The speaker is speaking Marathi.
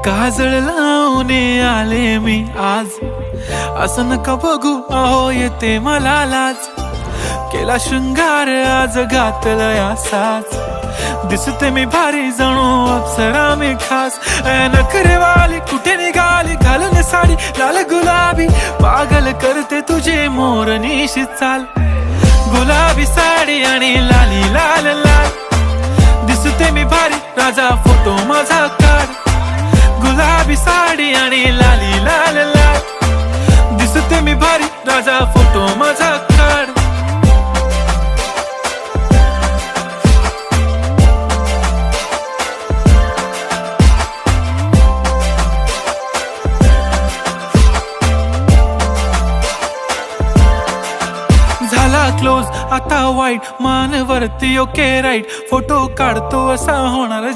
काजळ लावून आले मी आज, असं नका बघू अहो येते मला लाज. केला शृंगार आज घातलाय असाच, दिसते मी भारी जणू अप्सरा मी खास. नखरेवाली कुठे निघाली घालून साडी लाल गुलाबी, पागल करते तुझे मोरनीशी चाल. गुलाबी साडी आणि लाली लाल लाल, दिसते मी भारी राजा फोटो माझा काढ. गुलाबी साडी आणि लाली लाल लाल, दिसते मी भारी राजा फोटो माझा काढ. झाला क्लोज आता वाईट, मान वरती ओके राईट, फोटो काढतो असा होणार